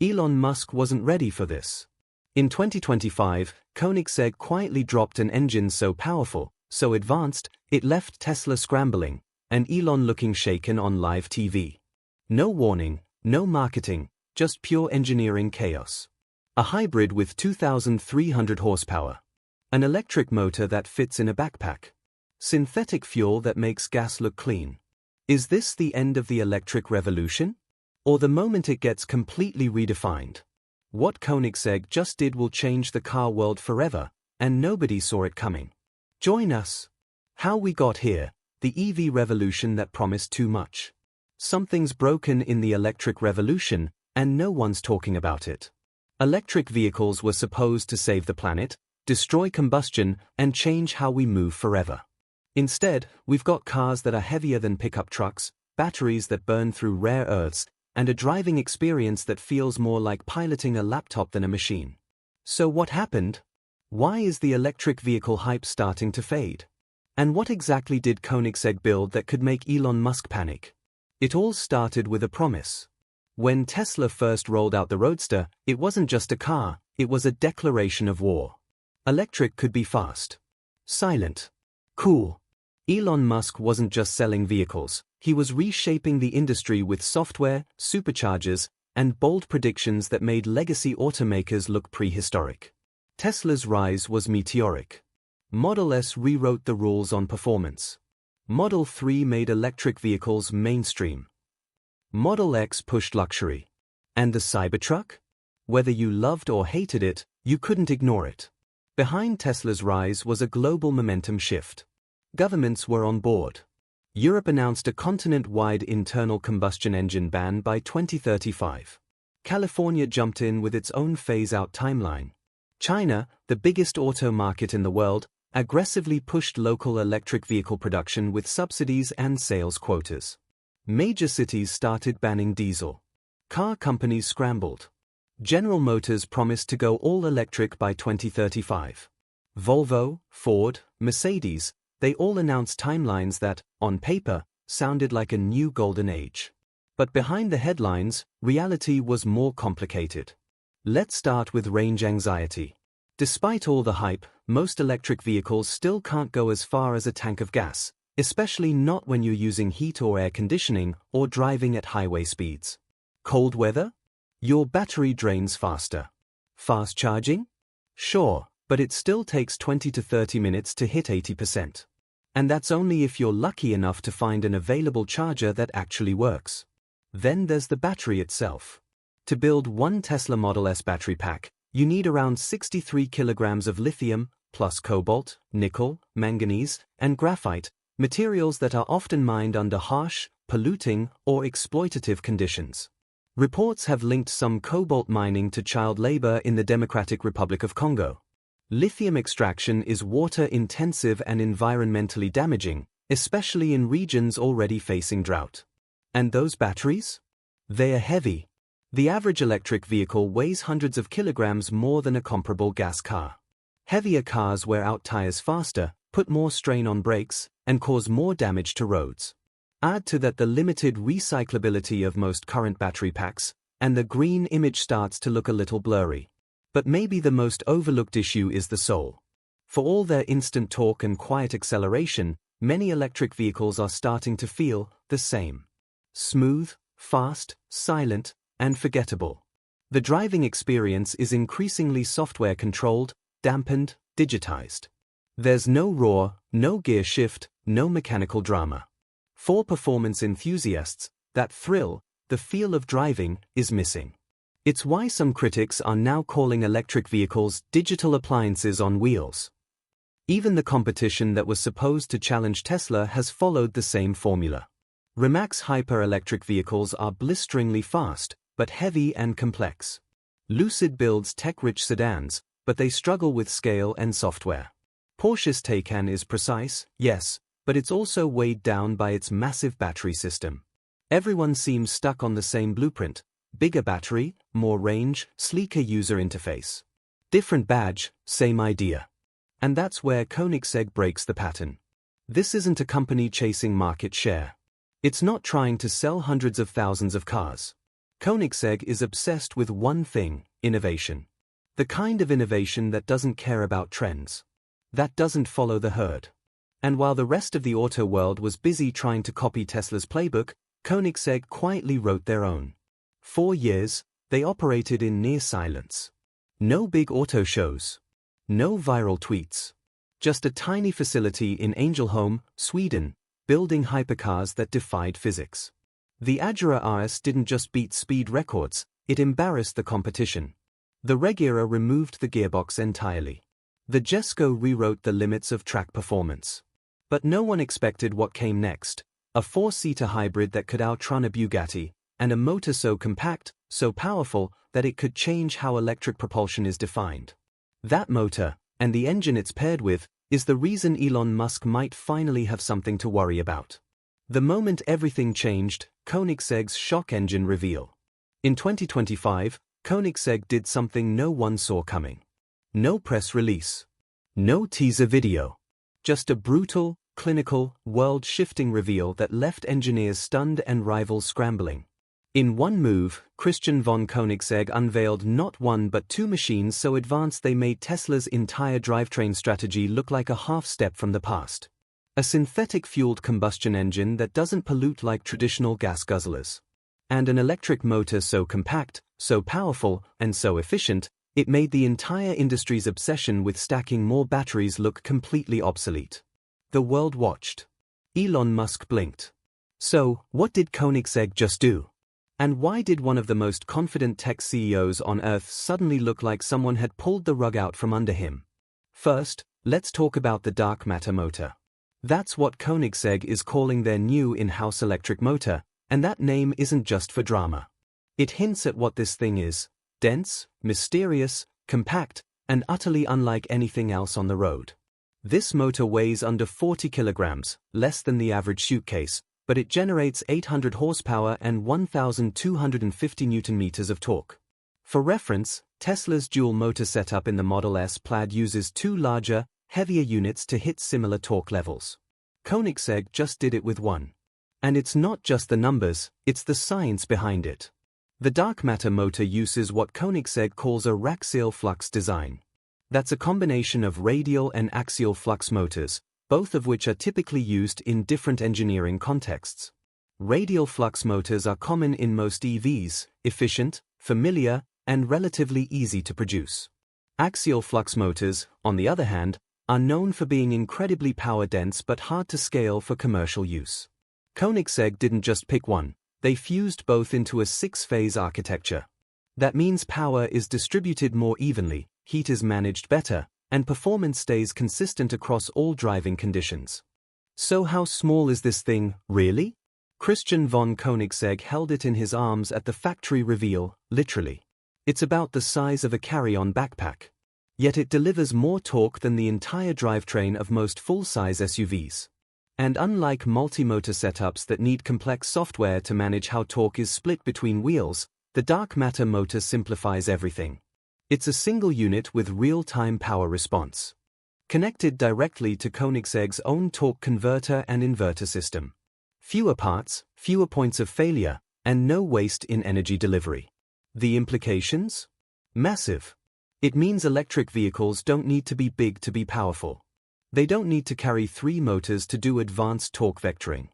Elon Musk wasn't ready for this. In 2025, Koenigsegg quietly dropped an engine so powerful, so advanced, it left Tesla scrambling, and Elon looking shaken on live TV. No warning, no marketing, just pure engineering chaos. A hybrid with 2,300 horsepower. An electric motor that fits in a backpack. Synthetic fuel that makes gas look clean. Is this the end of the electric revolution? Or the moment it gets completely redefined? What Koenigsegg just did will change the car world forever, and nobody saw it coming. Join us. How we got here, the EV revolution that promised too much. Something's broken in the electric revolution, and no one's talking about it. Electric vehicles were supposed to save the planet, destroy combustion, and change how we move forever. Instead, we've got cars that are heavier than pickup trucks, batteries that burn through rare earths, and a driving experience that feels more like piloting a laptop than a machine. So what happened? Why is the electric vehicle hype starting to fade? And what exactly did Koenigsegg build that could make Elon Musk panic? It all started with a promise. When Tesla first rolled out the Roadster, it wasn't just a car, it was a declaration of war. Electric could be fast, silent, cool. Elon Musk wasn't just selling vehicles, he was reshaping the industry with software, superchargers, and bold predictions that made legacy automakers look prehistoric. Tesla's rise was meteoric. Model S rewrote the rules on performance. Model 3 made electric vehicles mainstream. Model X pushed luxury. And the Cybertruck? Whether you loved or hated it, you couldn't ignore it. Behind Tesla's rise was a global momentum shift. Governments were on board. Europe announced a continent-wide internal combustion engine ban by 2035. California jumped in with its own phase-out timeline. China, the biggest auto market in the world, aggressively pushed local electric vehicle production with subsidies and sales quotas. Major cities started banning diesel. Car companies scrambled. General Motors promised to go all-electric by 2035. Volvo, Ford, Mercedes, they all announced timelines that, on paper, sounded like a new golden age. But behind the headlines, reality was more complicated. Let's start with range anxiety. Despite all the hype, most electric vehicles still can't go as far as a tank of gas, especially not when you're using heat or air conditioning or driving at highway speeds. Cold weather? Your battery drains faster. Fast charging? Sure, but it still takes 20 to 30 minutes to hit 80%. And that's only if you're lucky enough to find an available charger that actually works. Then there's the battery itself. To build one Tesla Model S battery pack, you need around 63 kilograms of lithium, plus cobalt, nickel, manganese, and graphite, materials that are often mined under harsh, polluting, or exploitative conditions. Reports have linked some cobalt mining to child labor in the Democratic Republic of Congo. Lithium extraction is water-intensive and environmentally damaging, especially in regions already facing drought. And those batteries? They are heavy. The average electric vehicle weighs hundreds of kilograms more than a comparable gas car. Heavier cars wear out tires faster, put more strain on brakes, and cause more damage to roads. Add to that the limited recyclability of most current battery packs, and the green image starts to look a little blurry. But maybe the most overlooked issue is the soul. For all their instant torque and quiet acceleration, many electric vehicles are starting to feel the same. Smooth, fast, silent, and forgettable. The driving experience is increasingly software-controlled, dampened, digitized. There's no roar, no gear shift, no mechanical drama. For performance enthusiasts, that thrill, the feel of driving, is missing. It's why some critics are now calling electric vehicles digital appliances on wheels. Even the competition that was supposed to challenge Tesla has followed the same formula. Rimac hyper-electric vehicles are blisteringly fast, but heavy and complex. Lucid builds tech-rich sedans, but they struggle with scale and software. Porsche's Taycan is precise, yes, but it's also weighed down by its massive battery system. Everyone seems stuck on the same blueprint: bigger battery, more range, sleeker user interface. Different badge, same idea. And that's where Koenigsegg breaks the pattern. This isn't a company chasing market share. It's not trying to sell hundreds of thousands of cars. Koenigsegg is obsessed with one thing: innovation. The kind of innovation that doesn't care about trends, that doesn't follow the herd. And while the rest of the auto world was busy trying to copy Tesla's playbook, Koenigsegg quietly wrote their own. 4 years, they operated in near silence. No big auto shows. No viral tweets. Just a tiny facility in Ängelholm, Sweden, building hypercars that defied physics. The Agera RS didn't just beat speed records, it embarrassed the competition. The Regera removed the gearbox entirely. The Jesko rewrote the limits of track performance. But no one expected what came next: a 4-seater hybrid that could outrun a Bugatti, and a motor so compact, so powerful, that it could change how electric propulsion is defined. That motor, and the engine it's paired with, is the reason Elon Musk might finally have something to worry about. The moment everything changed: Koenigsegg's shock engine reveal. In 2025, Koenigsegg did something no one saw coming. No press release. No teaser video. Just a brutal, clinical, world-shifting reveal that left engineers stunned and rivals scrambling. In one move, Christian von Koenigsegg unveiled not one but 2 machines so advanced they made Tesla's entire drivetrain strategy look like a half step from the past. A synthetic-fueled combustion engine that doesn't pollute like traditional gas guzzlers. And an electric motor so compact, so powerful, and so efficient, it made the entire industry's obsession with stacking more batteries look completely obsolete. The world watched. Elon Musk blinked. So, what did Koenigsegg just do? And why did one of the most confident tech CEOs on Earth suddenly look like someone had pulled the rug out from under him? First, let's talk about the dark matter motor. That's what Koenigsegg is calling their new in-house electric motor, and that name isn't just for drama. It hints at what this thing is: dense, mysterious, compact, and utterly unlike anything else on the road. This motor weighs under 40 kilograms, less than the average suitcase, but it generates 800 horsepower and 1,250 newton-meters of torque. For reference, Tesla's dual motor setup in the Model S Plaid uses 2 larger, heavier units to hit similar torque levels. Koenigsegg just did it with 1. And it's not just the numbers, it's the science behind it. The dark matter motor uses what Koenigsegg calls a raxial flux design. That's a combination of radial and axial flux motors, both of which are typically used in different engineering contexts. Radial flux motors are common in most EVs, efficient, familiar, and relatively easy to produce. Axial flux motors, on the other hand, are known for being incredibly power-dense but hard to scale for commercial use. Koenigsegg didn't just pick one, they fused both into a 6-phase architecture. That means power is distributed more evenly, heat is managed better, and performance stays consistent across all driving conditions. So how small is this thing, really? Christian von Koenigsegg held it in his arms at the factory reveal, literally. It's about the size of a carry-on backpack. Yet it delivers more torque than the entire drivetrain of most full-size SUVs. And unlike multi-motor setups that need complex software to manage how torque is split between wheels, the dark matter motor simplifies everything. It's a single unit with real-time power response. Connected directly to Koenigsegg's own torque converter and inverter system. Fewer parts, fewer points of failure, and no waste in energy delivery. The implications? Massive. It means electric vehicles don't need to be big to be powerful. They don't need to carry 3 motors to do advanced torque vectoring.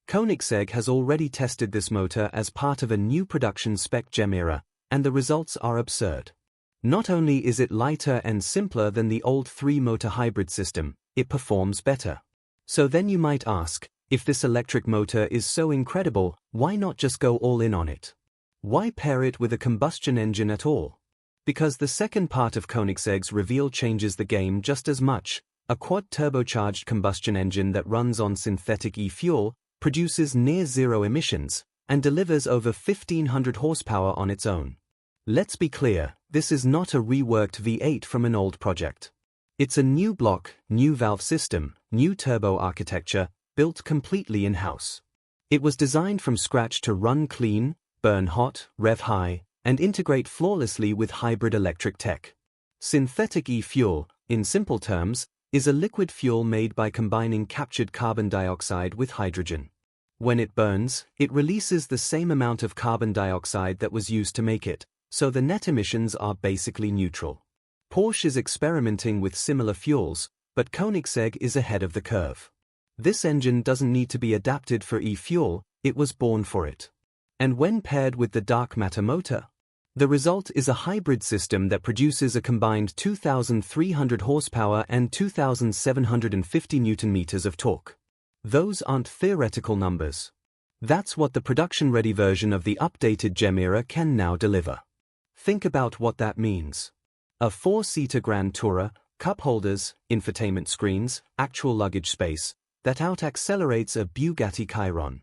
Koenigsegg has already tested this motor as part of a new production spec Gemera, and the results are absurd. Not only is it lighter and simpler than the old 3-motor hybrid system, it performs better. So then you might ask, if this electric motor is so incredible, why not just go all in on it? Why pair it with a combustion engine at all? Because the second part of Koenigsegg's reveal changes the game just as much. A quad-turbocharged combustion engine that runs on synthetic e-fuel, produces near-zero emissions, and delivers over 1,500 horsepower on its own. Let's be clear, this is not a reworked V8 from an old project. It's a new block, new valve system, new turbo architecture, built completely in-house. It was designed from scratch to run clean, burn hot, rev high, and integrate flawlessly with hybrid electric tech. Synthetic e-fuel, in simple terms, is a liquid fuel made by combining captured carbon dioxide with hydrogen. When it burns, it releases the same amount of carbon dioxide that was used to make it, so the net emissions are basically neutral. Porsche is experimenting with similar fuels, but Koenigsegg is ahead of the curve. This engine doesn't need to be adapted for e-fuel, it was born for it. And when paired with the dark matter motor, the result is a hybrid system that produces a combined 2,300 horsepower and 2,750 Newton-meters of torque. Those aren't theoretical numbers. That's what the production-ready version of the updated Gemera can now deliver. Think about what that means. A 4-seater Grand Tourer, cup holders, infotainment screens, actual luggage space, that out-accelerates a Bugatti Chiron.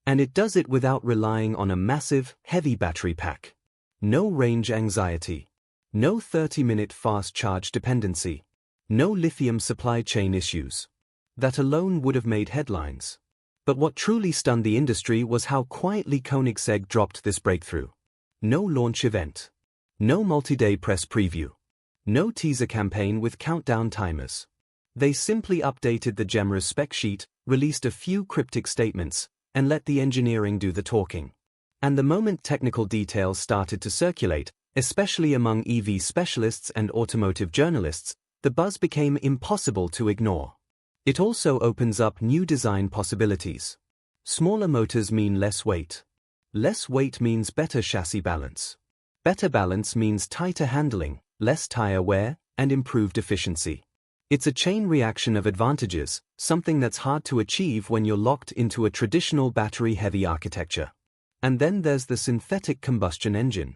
And it does it without relying on a massive, heavy battery pack. No range anxiety. No 30-minute fast charge dependency. No lithium supply chain issues. That alone would have made headlines. But what truly stunned the industry was how quietly Koenigsegg dropped this breakthrough. No launch event. No multi-day press preview. No teaser campaign with countdown timers. They simply updated the Gemera's spec sheet, released a few cryptic statements, and let the engineering do the talking. And the moment technical details started to circulate, especially among EV specialists and automotive journalists, the buzz became impossible to ignore. It also opens up new design possibilities. Smaller motors mean less weight. Less weight means better chassis balance. Better balance means tighter handling, less tire wear, and improved efficiency. It's a chain reaction of advantages, something that's hard to achieve when you're locked into a traditional battery-heavy architecture. And then there's the synthetic combustion engine.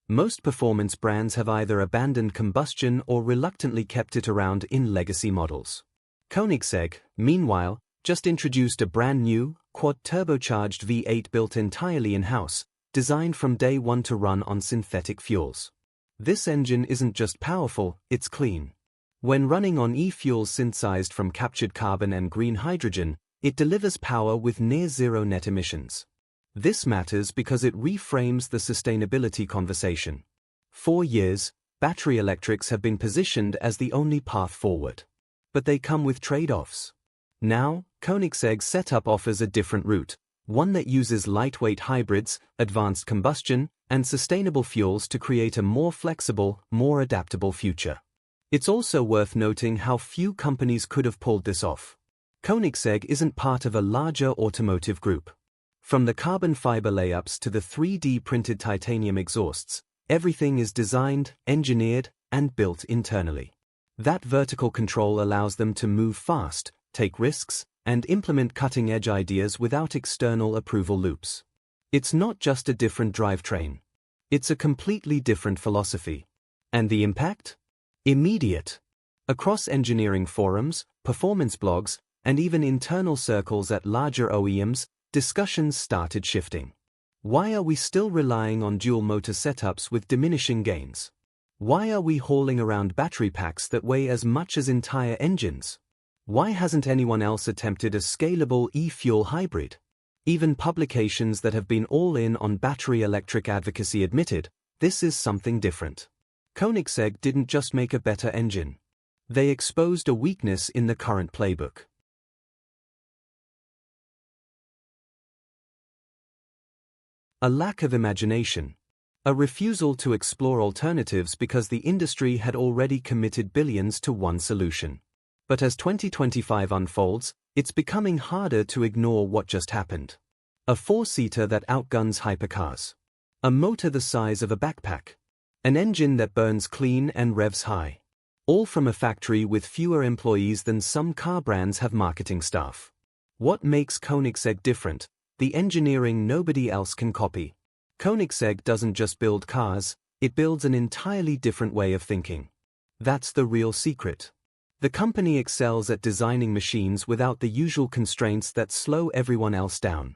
Most performance brands have either abandoned combustion or reluctantly kept it around in legacy models. Koenigsegg, meanwhile, just introduced a brand new, quad-turbocharged V8 built entirely in-house, designed from day one to run on synthetic fuels. This engine isn't just powerful, it's clean. When running on e-fuels synthesized from captured carbon and green hydrogen, it delivers power with near-zero net emissions. This matters because it reframes the sustainability conversation. For years, battery electrics have been positioned as the only path forward. But they come with trade-offs. Now, Koenigsegg's setup offers a different route, one that uses lightweight hybrids, advanced combustion, and sustainable fuels to create a more flexible, more adaptable future. It's also worth noting how few companies could have pulled this off. Koenigsegg isn't part of a larger automotive group. From the carbon fiber layups to the 3D printed titanium exhausts, everything is designed, engineered, and built internally. That vertical control allows them to move fast, take risks, and implement cutting-edge ideas without external approval loops. It's not just a different drivetrain. It's a completely different philosophy. And the impact? Immediate. Across engineering forums, performance blogs, and even internal circles at larger OEMs, discussions started shifting. Why are we still relying on dual-motor setups with diminishing gains? Why are we hauling around battery packs that weigh as much as entire engines? Why hasn't anyone else attempted a scalable e-fuel hybrid? Even publications that have been all in on battery electric advocacy admitted, this is something different. Koenigsegg didn't just make a better engine. They exposed a weakness in the current playbook. A lack of imagination. A refusal to explore alternatives because the industry had already committed billions to one solution. But as 2025 unfolds, it's becoming harder to ignore what just happened. A 4-seater that outguns hypercars. A motor the size of a backpack. An engine that burns clean and revs high. All from a factory with fewer employees than some car brands have marketing staff. What makes Koenigsegg different? The engineering nobody else can copy. Koenigsegg doesn't just build cars, it builds an entirely different way of thinking. That's the real secret. The company excels at designing machines without the usual constraints that slow everyone else down.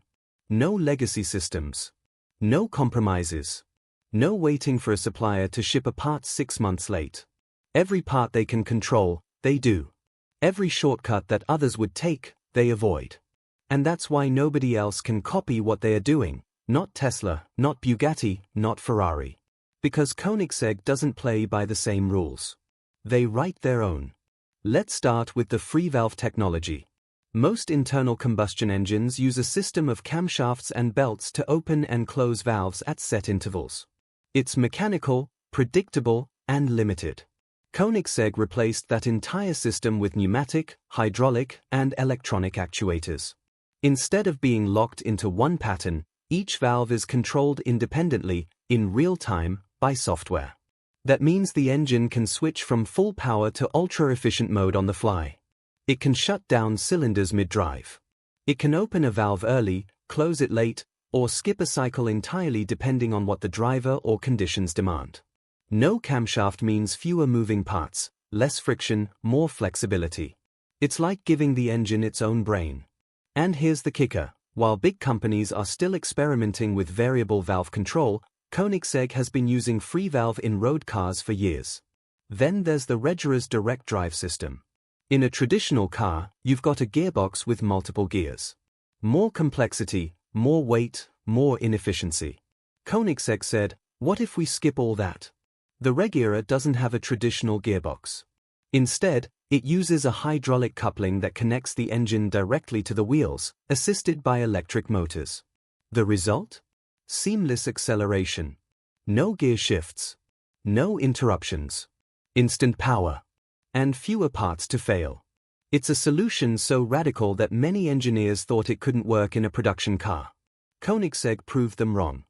No legacy systems. No compromises. No waiting for a supplier to ship a part 6 months late. Every part they can control, they do. Every shortcut that others would take, they avoid. And that's why nobody else can copy what they are doing, not Tesla, not Bugatti, not Ferrari. Because Koenigsegg doesn't play by the same rules. They write their own. Let's start with the free valve technology. Most internal combustion engines use a system of camshafts and belts to open and close valves at set intervals. It's mechanical, predictable, and limited. Koenigsegg replaced that entire system with pneumatic, hydraulic, and electronic actuators. Instead of being locked into one pattern, each valve is controlled independently, in real time, by software. That means the engine can switch from full power to ultra-efficient mode on the fly. It can shut down cylinders mid-drive. It can open a valve early, close it late, or skip a cycle entirely depending on what the driver or conditions demand. No camshaft means fewer moving parts, less friction, more flexibility. It's like giving the engine its own brain. And here's the kicker: while big companies are still experimenting with variable valve control, Koenigsegg has been using free valve in road cars for years. Then there's the resigned direct drive system. In a traditional car, you've got a gearbox with multiple gears. More complexity, more weight, more inefficiency. Koenigsegg said, what if we skip all that? The Regera doesn't have a traditional gearbox. Instead, it uses a hydraulic coupling that connects the engine directly to the wheels, assisted by electric motors. The result? Seamless acceleration. No gear shifts. No interruptions. Instant power. And fewer parts to fail. It's a solution so radical that many engineers thought it couldn't work in a production car. Koenigsegg proved them wrong.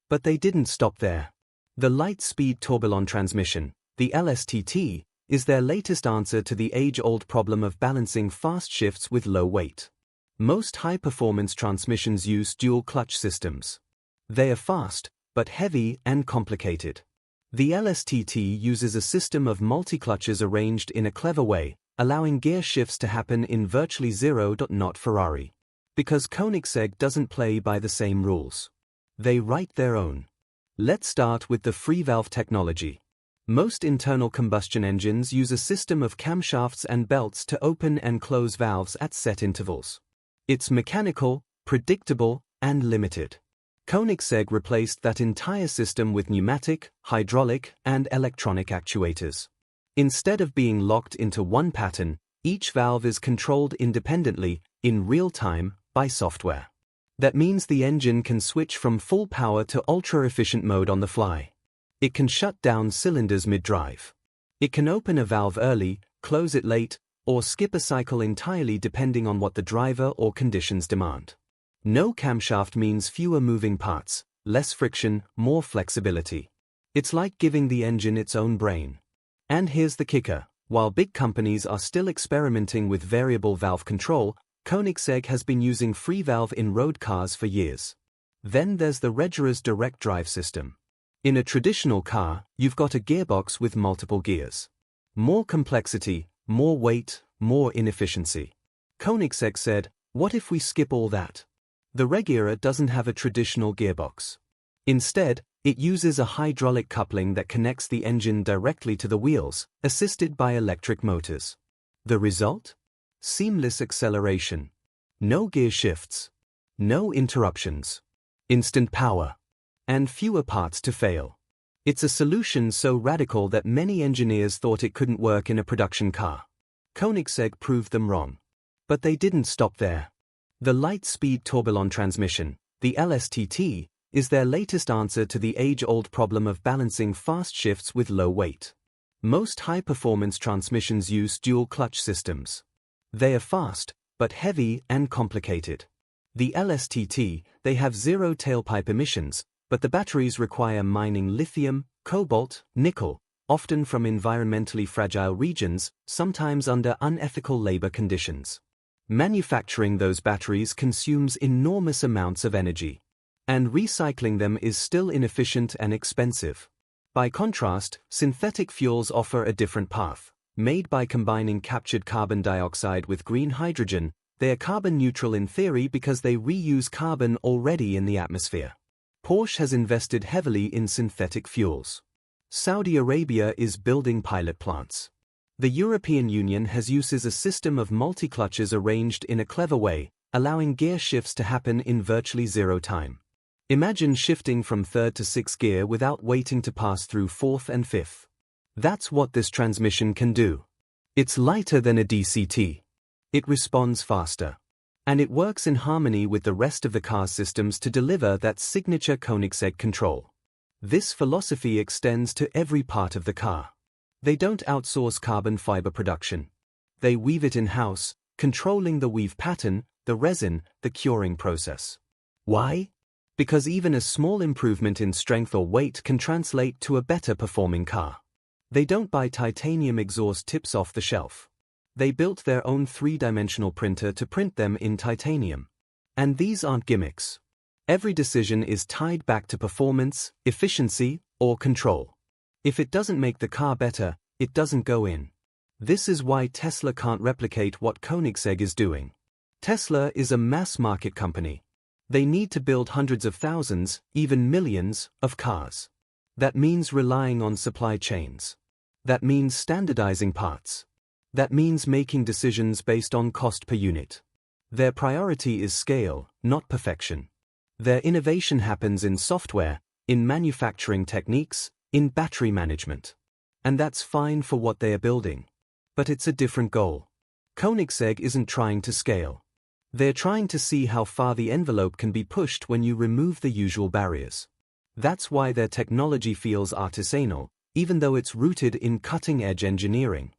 But they didn't stop there. The light-speed tourbillon transmission, the LSTT, is their latest answer to the age-old problem of balancing fast shifts with low weight. Most high-performance transmissions use dual-clutch systems. They are fast, but heavy and complicated. The LSTT uses a system of multi-clutches arranged in a clever way, allowing gear shifts to happen in virtually zero. Not Ferrari. Because Koenigsegg doesn't play by the same rules. They write their own. Let's start with the free valve technology. Most internal combustion engines use a system of camshafts and belts to open and close valves at set intervals. It's mechanical, predictable, and limited. Koenigsegg replaced that entire system with pneumatic, hydraulic, and electronic actuators. Instead of being locked into one pattern, each valve is controlled independently, in real time, by software. That means the engine can switch from full power to ultra-efficient mode on the fly. It can shut down cylinders mid-drive. It can open a valve early, close it late, or skip a cycle entirely depending on what the driver or conditions demand. No camshaft means fewer moving parts, less friction, more flexibility. It's like giving the engine its own brain. And here's the kicker: while big companies are still experimenting with variable valve control, Koenigsegg has been using free valve in road cars for years. Then there's the resigned direct drive system. In a traditional car, you've got a gearbox with multiple gears. More complexity, more weight, more inefficiency. Koenigsegg said, what if we skip all that? The Regera doesn't have a traditional gearbox. Instead, it uses a hydraulic coupling that connects the engine directly to the wheels, assisted by electric motors. The result? Seamless acceleration. No gear shifts. No interruptions. Instant power. And fewer parts to fail. It's a solution so radical that many engineers thought it couldn't work in a production car. Koenigsegg proved them wrong. But they didn't stop there. The light-speed tourbillon transmission, the LSTT, is their latest answer to the age-old problem of balancing fast shifts with low weight. Most high-performance transmissions use dual-clutch systems. They are fast, but heavy and complicated. The LSTT, they have zero tailpipe emissions, but the batteries require mining lithium, cobalt, nickel, often from environmentally fragile regions, sometimes under unethical labor conditions. Manufacturing those batteries consumes enormous amounts of energy. And recycling them is still inefficient and expensive. By contrast, synthetic fuels offer a different path. Made by combining captured carbon dioxide with green hydrogen, they are carbon neutral in theory because they reuse carbon already in the atmosphere. Porsche has invested heavily in synthetic fuels. Saudi Arabia is building pilot plants. The European Union uses a system of multi-clutches arranged in a clever way, allowing gear shifts to happen in virtually zero time. Imagine shifting from third to sixth gear without waiting to pass through fourth and fifth. That's what this transmission can do. It's lighter than a DCT. It responds faster. And it works in harmony with the rest of the car's systems to deliver that signature Koenigsegg control. This philosophy extends to every part of the car. They don't outsource carbon fiber production. They weave it in-house, controlling the weave pattern, the resin, the curing process. Why? Because even a small improvement in strength or weight can translate to a better performing car. They don't buy titanium exhaust tips off the shelf. They built their own three-dimensional printer to print them in titanium. And these aren't gimmicks. Every decision is tied back to performance, efficiency, or control. If it doesn't make the car better, it doesn't go in. This is why Tesla can't replicate what Koenigsegg is doing. Tesla is a mass-market company. They need to build hundreds of thousands, even millions, of cars. That means relying on supply chains. That means standardizing parts. That means making decisions based on cost per unit. Their priority is scale, not perfection. Their innovation happens in software, in manufacturing techniques, in battery management. And that's fine for what they are building. But it's a different goal. Koenigsegg isn't trying to scale. They're trying to see how far the envelope can be pushed when you remove the usual barriers. That's why their technology feels artisanal, even though it's rooted in cutting-edge engineering.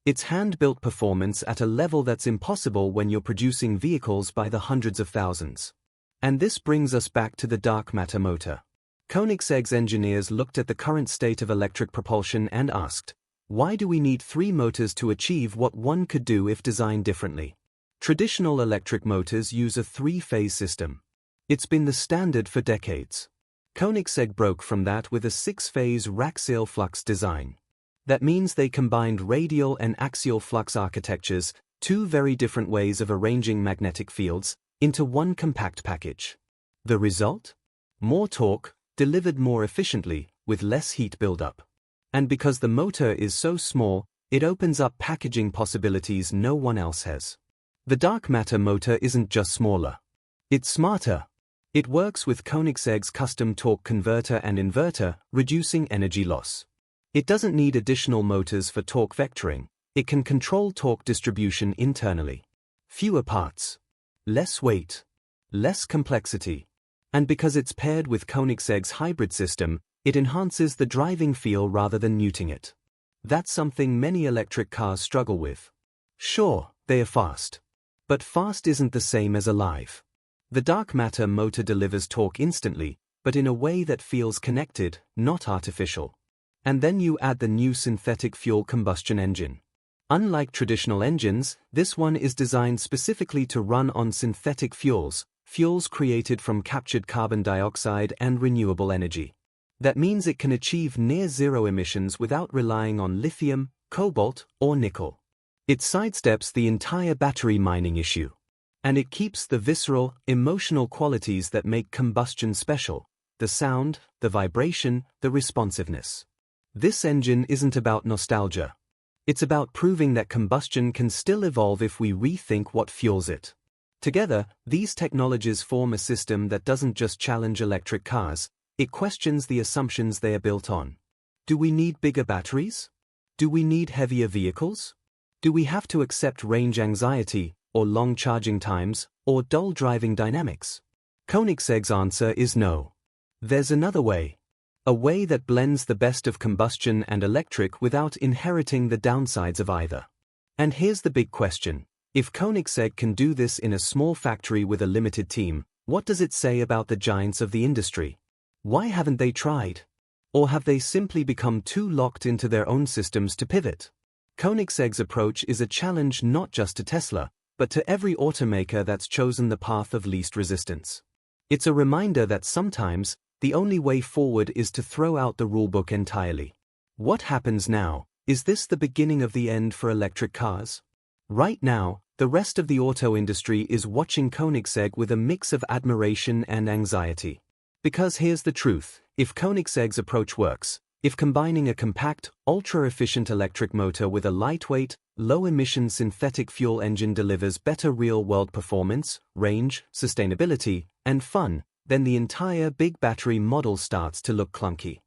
It's hand-built performance at a level that's impossible when you're producing vehicles by the hundreds of thousands. And this brings us back to the dark matter motor. Koenigsegg's engineers looked at the current state of electric propulsion and asked, why do we need 3 motors to achieve what one could do if designed differently? Traditional electric motors use a 3-phase system. It's been the standard for decades. Koenigsegg broke from that with a 6-phase axial flux design. That means they combined radial and axial flux architectures, 2 very different ways of arranging magnetic fields, into one compact package. The result? More torque, delivered more efficiently, with less heat buildup. And because the motor is so small, it opens up packaging possibilities no one else has. The dark matter motor isn't just smaller. It's smarter. It works with Koenigsegg's custom torque converter and inverter, reducing energy loss. It doesn't need additional motors for torque vectoring. It can control torque distribution internally. Fewer parts. Less weight. Less complexity. And because it's paired with Koenigsegg's hybrid system, it enhances the driving feel rather than muting it. That's something many electric cars struggle with. Sure, they are fast. But fast isn't the same as alive. The dark matter motor delivers torque instantly, but in a way that feels connected, not artificial. And then you add the new synthetic fuel combustion engine. Unlike traditional engines, this one is designed specifically to run on synthetic fuels, fuels created from captured carbon dioxide and renewable energy. That means it can achieve near-zero emissions without relying on lithium, cobalt, or nickel. It sidesteps the entire battery mining issue. And it keeps the visceral, emotional qualities that make combustion special: the sound, the vibration, the responsiveness. This engine isn't about nostalgia. It's about proving that combustion can still evolve if we rethink what fuels it. Together, these technologies form a system that doesn't just challenge electric cars, it questions the assumptions they are built on. Do we need bigger batteries? Do we need heavier vehicles? Do we have to accept range anxiety, or long charging times, or dull driving dynamics? Koenigsegg's answer is no. There's another way. A way that blends the best of combustion and electric without inheriting the downsides of either. And here's the big question. If Koenigsegg can do this in a small factory with a limited team, what does it say about the giants of the industry? Why haven't they tried? Or have they simply become too locked into their own systems to pivot? Koenigsegg's approach is a challenge not just to Tesla, but to every automaker that's chosen the path of least resistance. It's a reminder that sometimes, the only way forward is to throw out the rulebook entirely. What happens now? Is this the beginning of the end for electric cars? Right now, the rest of the auto industry is watching Koenigsegg with a mix of admiration and anxiety. Because here's the truth: if Koenigsegg's approach works, if combining a compact, ultra-efficient electric motor with a lightweight, low-emission synthetic fuel engine delivers better real-world performance, range, sustainability, and fun, then the entire big battery model starts to look clunky.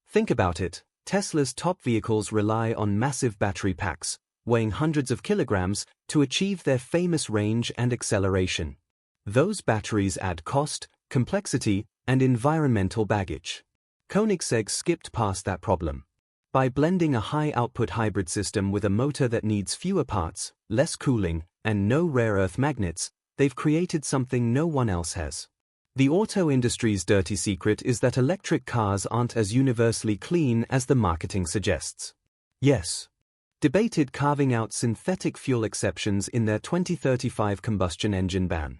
Think about it. Tesla's top vehicles rely on massive battery packs, weighing hundreds of kilograms, to achieve their famous range and acceleration. Those batteries add cost, complexity, and environmental baggage. Koenigsegg skipped past that problem. By blending a high-output hybrid system with a motor that needs fewer parts, less cooling, and no rare earth magnets, they've created something no one else has. The auto industry's dirty secret is that electric cars aren't as universally clean as the marketing suggests. Yes. Debated carving out synthetic fuel exceptions in their 2035 combustion engine ban.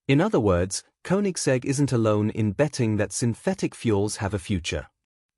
In other words, Koenigsegg isn't alone in betting that synthetic fuels have a future.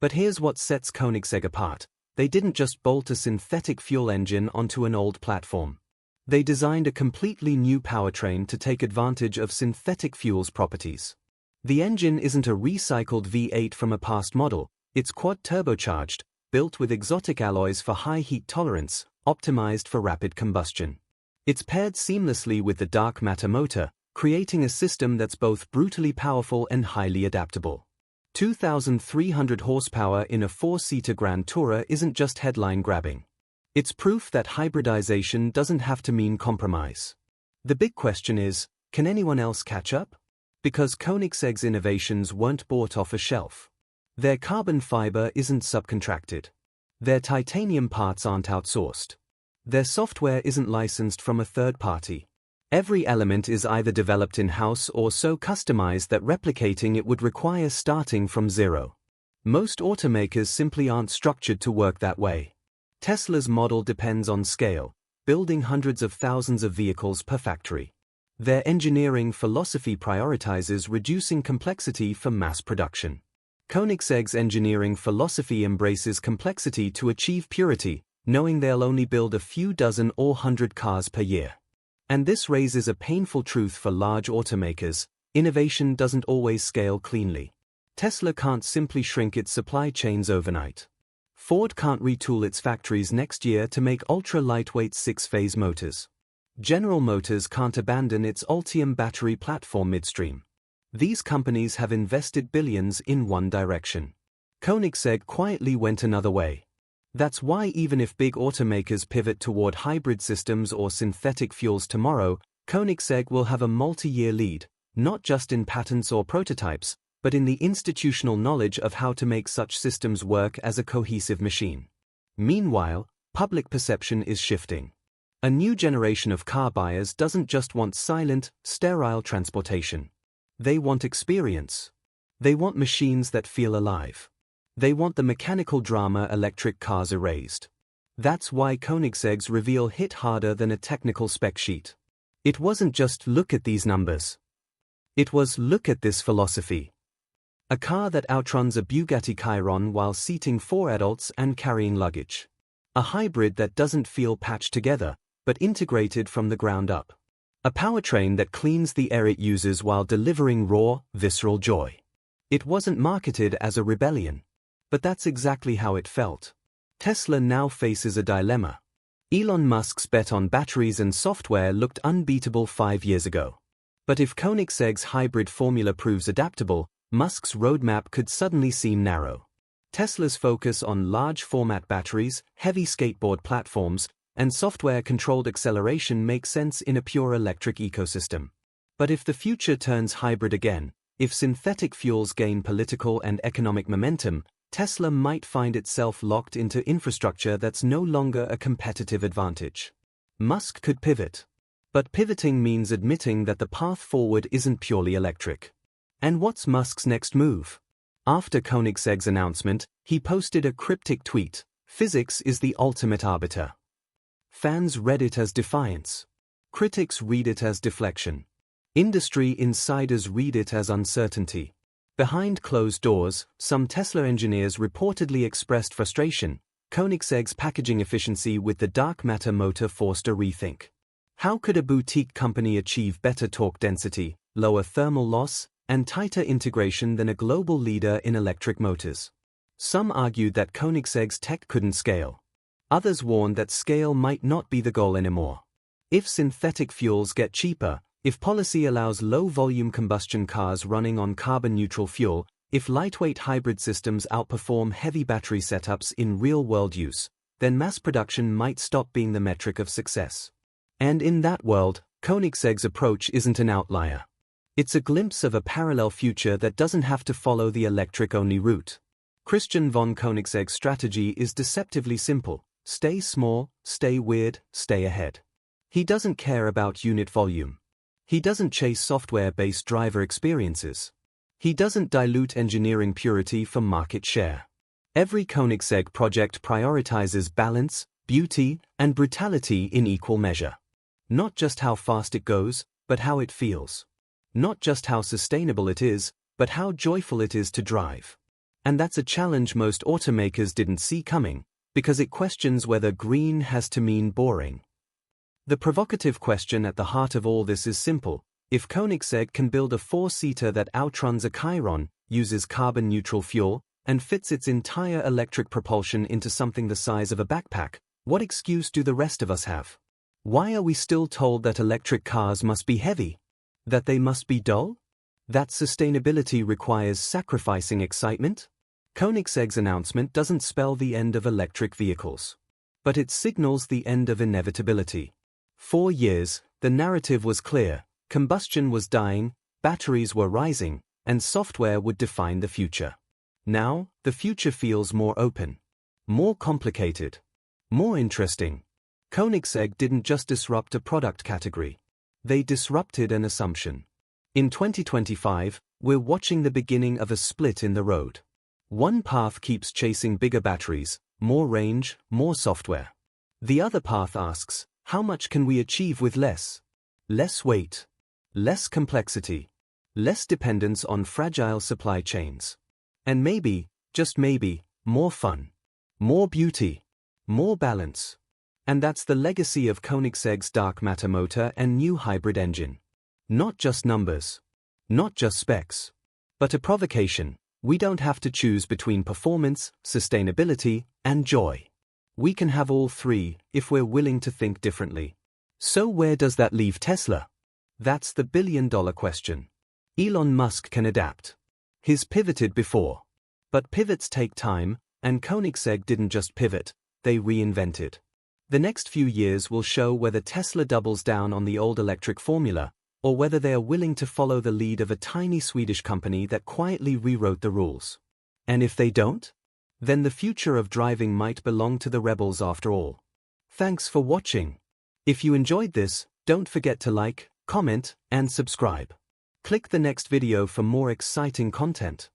But here's what sets Koenigsegg apart. They didn't just bolt a synthetic fuel engine onto an old platform. They designed a completely new powertrain to take advantage of synthetic fuel's properties. The engine isn't a recycled V8 from a past model, it's quad-turbocharged, built with exotic alloys for high heat tolerance, optimized for rapid combustion. It's paired seamlessly with the dark matter motor, creating a system that's both brutally powerful and highly adaptable. 2,300 horsepower in a four-seater Grand Tourer isn't just headline-grabbing. It's proof that hybridization doesn't have to mean compromise. The big question is, can anyone else catch up? Because Koenigsegg's innovations weren't bought off a shelf. Their carbon fiber isn't subcontracted. Their titanium parts aren't outsourced. Their software isn't licensed from a third party. Every element is either developed in-house or so customized that replicating it would require starting from zero. Most automakers simply aren't structured to work that way. Tesla's model depends on scale, building hundreds of thousands of vehicles per factory. Their engineering philosophy prioritizes reducing complexity for mass production. Koenigsegg's engineering philosophy embraces complexity to achieve purity, knowing they'll only build a few dozen or 100 cars per year. And this raises a painful truth for large automakers: innovation doesn't always scale cleanly. Tesla can't simply shrink its supply chains overnight. Ford can't retool its factories next year to make ultra-lightweight six-phase motors. General Motors can't abandon its Ultium battery platform midstream. These companies have invested billions in one direction. Koenigsegg quietly went another way. That's why even if big automakers pivot toward hybrid systems or synthetic fuels tomorrow, Koenigsegg will have a multi-year lead, not just in patents or prototypes, but in the institutional knowledge of how to make such systems work as a cohesive machine. Meanwhile, public perception is shifting. A new generation of car buyers doesn't just want silent, sterile transportation. They want experience. They want machines that feel alive. They want the mechanical drama electric cars erased. That's why Koenigsegg's reveal hit harder than a technical spec sheet. It wasn't just look at these numbers. It was look at this philosophy. A car that outruns a Bugatti Chiron while seating 4 adults and carrying luggage. A hybrid that doesn't feel patched together, but integrated from the ground up. A powertrain that cleans the air it uses while delivering raw, visceral joy. It wasn't marketed as a rebellion. But that's exactly how it felt. Tesla now faces a dilemma. Elon Musk's bet on batteries and software looked unbeatable 5 years ago. But if Koenigsegg's hybrid formula proves adaptable, Musk's roadmap could suddenly seem narrow. Tesla's focus on large-format batteries, heavy skateboard platforms, and software-controlled acceleration makes sense in a pure electric ecosystem. But if the future turns hybrid again, if synthetic fuels gain political and economic momentum, Tesla might find itself locked into infrastructure that's no longer a competitive advantage. Musk could pivot. But pivoting means admitting that the path forward isn't purely electric. And what's Musk's next move? After Koenigsegg's announcement, he posted a cryptic tweet: "Physics is the ultimate arbiter." Fans read it as defiance. Critics read it as deflection. Industry insiders read it as uncertainty. Behind closed doors, some Tesla engineers reportedly expressed frustration. Koenigsegg's packaging efficiency with the dark matter motor forced a rethink. How could a boutique company achieve better torque density, lower thermal loss, and tighter integration than a global leader in electric motors? Some argued that Koenigsegg's tech couldn't scale. Others warned that scale might not be the goal anymore. If synthetic fuels get cheaper, if policy allows low-volume combustion cars running on carbon-neutral fuel, if lightweight hybrid systems outperform heavy battery setups in real-world use, then mass production might stop being the metric of success. And in that world, Koenigsegg's approach isn't an outlier. It's a glimpse of a parallel future that doesn't have to follow the electric-only route. Christian von Koenigsegg's strategy is deceptively simple: stay small, stay weird, stay ahead. He doesn't care about unit volume. He doesn't chase software-based driver experiences. He doesn't dilute engineering purity for market share. Every Koenigsegg project prioritizes balance, beauty, and brutality in equal measure. Not just how fast it goes, but how it feels. Not just how sustainable it is, but how joyful it is to drive. And that's a challenge most automakers didn't see coming, because it questions whether green has to mean boring. The provocative question at the heart of all this is simple: if Koenigsegg can build a four-seater that outruns a Chiron, uses carbon-neutral fuel, and fits its entire electric propulsion into something the size of a backpack, what excuse do the rest of us have? Why are we still told that electric cars must be heavy? That they must be dull? That sustainability requires sacrificing excitement? Koenigsegg's announcement doesn't spell the end of electric vehicles. But it signals the end of inevitability. For years, the narrative was clear: combustion was dying, batteries were rising, and software would define the future. Now, the future feels more open, more complicated, more interesting. Koenigsegg didn't just disrupt a product category. They disrupted an assumption. In 2025, we're watching the beginning of a split in the road. One path keeps chasing bigger batteries, more range, more software. The other path asks, how much can we achieve with less? Less weight, less complexity, less dependence on fragile supply chains. And maybe, just maybe, more fun, more beauty, more balance. And that's the legacy of Koenigsegg's dark matter motor and new hybrid engine. Not just numbers, not just specs, but a provocation. We don't have to choose between performance, sustainability, and joy. We can have all three if we're willing to think differently. So where does that leave Tesla? That's the billion-dollar question. Elon Musk can adapt. He's pivoted before. But pivots take time, and Koenigsegg didn't just pivot, they reinvented. The next few years will show whether Tesla doubles down on the old electric formula, or whether they are willing to follow the lead of a tiny Swedish company that quietly rewrote the rules. And if they don't? Then the future of driving might belong to the rebels after all. Thanks for watching. If you enjoyed this, don't forget to like, comment, and subscribe. Click the next video for more exciting content.